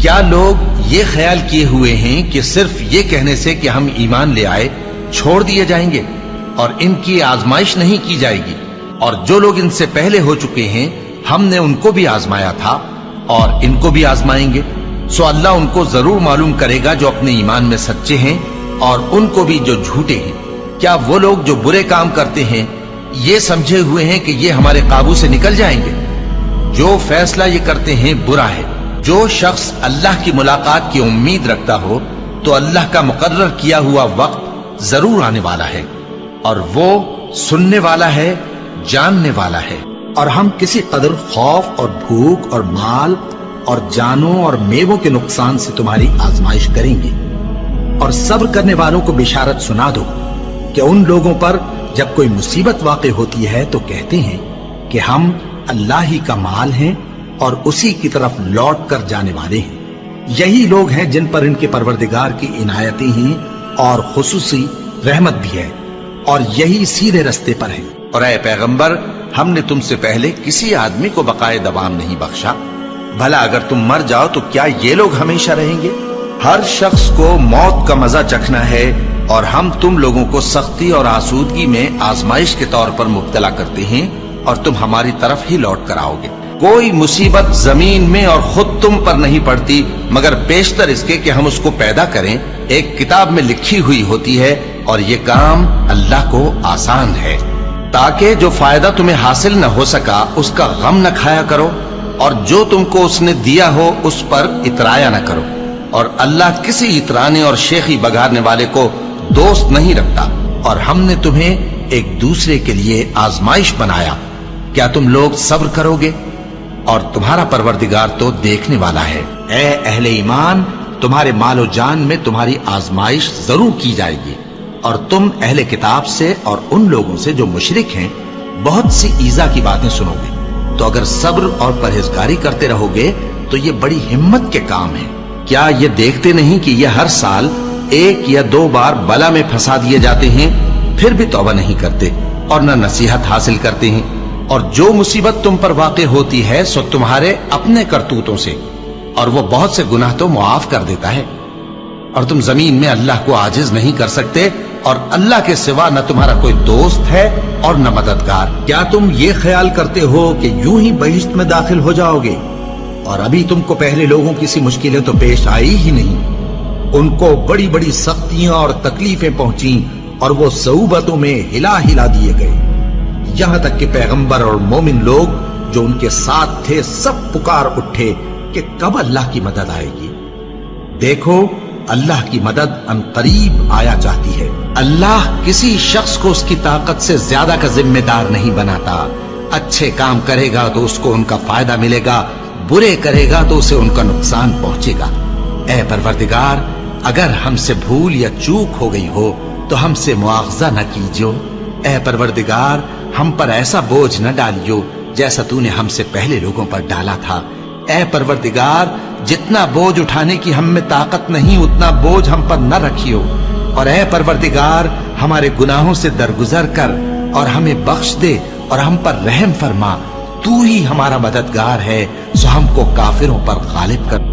کیا لوگ یہ خیال کیے ہوئے ہیں کہ صرف یہ کہنے سے کہ ہم ایمان لے آئے چھوڑ دیے جائیں گے اور ان کی آزمائش نہیں کی جائے گی؟ اور جو لوگ ان سے پہلے ہو چکے ہیں ہم نے ان کو بھی آزمایا تھا اور ان کو بھی آزمائیں گے، سو اللہ ان کو ضرور معلوم کرے گا جو اپنے ایمان میں سچے ہیں اور ان کو بھی جو جھوٹے ہیں۔ کیا وہ لوگ جو برے کام کرتے ہیں یہ سمجھے ہوئے ہیں کہ یہ ہمارے قابو سے نکل جائیں گے؟ جو فیصلہ یہ کرتے ہیں برا ہے۔ جو شخص اللہ کی ملاقات کی امید رکھتا ہو تو اللہ کا مقرر کیا ہوا وقت ضرور آنے والا ہے، اور وہ سننے والا ہے، جاننے والا ہے۔ اور ہم کسی قدر خوف اور بھوک اور مال اور جانوں اور میووں کے نقصان سے تمہاری آزمائش کریں گے، اور صبر کرنے والوں کو بشارت سنا دو کہ ان لوگوں پر جب کوئی مصیبت واقع ہوتی ہے تو کہتے ہیں کہ ہم اللہ ہی کا مال ہیں اور اسی کی طرف لوٹ کر جانے والے ہیں۔ یہی لوگ ہیں جن پر ان کے پروردگار کی عنایتیں ہیں اور خصوصی رحمت بھی ہے، اور یہی سیدھے رستے پر ہیں۔ اور اے پیغمبر، ہم نے تم سے پہلے کسی آدمی کو بقائے دوام نہیں بخشا، بھلا اگر تم مر جاؤ تو کیا یہ لوگ ہمیشہ رہیں گے؟ ہر شخص کو موت کا مزہ چکھنا ہے، اور ہم تم لوگوں کو سختی اور آسودگی میں آزمائش کے طور پر مبتلا کرتے ہیں، اور تم ہماری طرف ہی لوٹ کر آؤ گے۔ کوئی مصیبت زمین میں اور خود تم پر نہیں پڑتی مگر پیشتر اس کے کہ ہم اس کو پیدا کریں ایک کتاب میں لکھی ہوئی ہوتی ہے، اور یہ کام اللہ کو آسان ہے، تاکہ جو فائدہ تمہیں حاصل نہ ہو سکا اس کا غم نہ کھایا کرو، اور جو تم کو اس نے دیا ہو اس پر اترایا نہ کرو۔ اور اللہ کسی اترانے اور شیخی بگارنے والے کو دوست نہیں رکھتا۔ اور ہم نے تمہیں ایک دوسرے کے لیے آزمائش بنایا، کیا تم لوگ صبر کرو گے؟ اور تمہارا پروردگار تو دیکھنے والا ہے۔ اے اہل ایمان، تمہارے مال و جان میں تمہاری آزمائش ضرور کی جائے گی، اور تم اہل کتاب سے اور ان لوگوں سے جو مشرک ہیں بہت سی ایذا کی باتیں سنو گے، تو اگر صبر اور پرہیزگاری کرتے رہو گے تو یہ بڑی ہمت کے کام ہے۔ کیا یہ دیکھتے نہیں کہ یہ ہر سال 1 یا 2 بار بلا میں پھنسا دیے جاتے ہیں، پھر بھی توبہ نہیں کرتے اور نہ نصیحت حاصل کرتے ہیں؟ اور جو مصیبت تم پر واقع ہوتی ہے سو تمہارے اپنے کرتوتوں سے، اور وہ بہت سے گناہ تو معاف کر دیتا ہے۔ اور تم زمین میں اللہ کو عاجز نہیں کر سکتے، اور اللہ کے سوا نہ تمہارا کوئی دوست ہے اور نہ مددگار۔ کیا تم یہ خیال کرتے ہو کہ یوں ہی بہشت میں داخل ہو جاؤ گے؟ اور ابھی تم کو پہلے لوگوں کی سی مشکلیں تو پیش آئی ہی نہیں۔ ان کو بڑی بڑی سختیاں اور تکلیفیں پہنچیں، اور وہ صعوبتوں میں ہلا ہلا دیے گئے، یہاں تک کہ پیغمبر اور مومن لوگ جو ان کے ساتھ تھے سب پکار اٹھے کہ کب اللہ کی مدد آئے گی۔ دیکھو، اللہ کی مدد ان قریب آیا چاہتی ہے۔ اللہ کسی شخص کو اس کی طاقت سے زیادہ کا ذمہ دار نہیں بناتا۔ اچھے کام کرے گا تو اس کو ان کا فائدہ ملے گا، برے کرے گا تو اسے ان کا نقصان پہنچے گا۔ اے پروردگار، اگر ہم سے بھول یا چوک ہو گئی ہو تو ہم سے مواخذہ نہ کیجو۔ اے پروردگار، ہم پر ایسا بوجھ نہ ڈالیو جیسا تو نے ہم سے پہلے لوگوں پر ڈالا تھا۔ اے پروردگار، جتنا بوجھ اٹھانے کی ہم میں طاقت نہیں اتنا بوجھ ہم پر نہ رکھیو، اور اے پروردگار، ہمارے گناہوں سے درگزر کر اور ہمیں بخش دے اور ہم پر رحم فرما۔ تو ہی ہمارا مددگار ہے، سو ہم کو کافروں پر غالب کر۔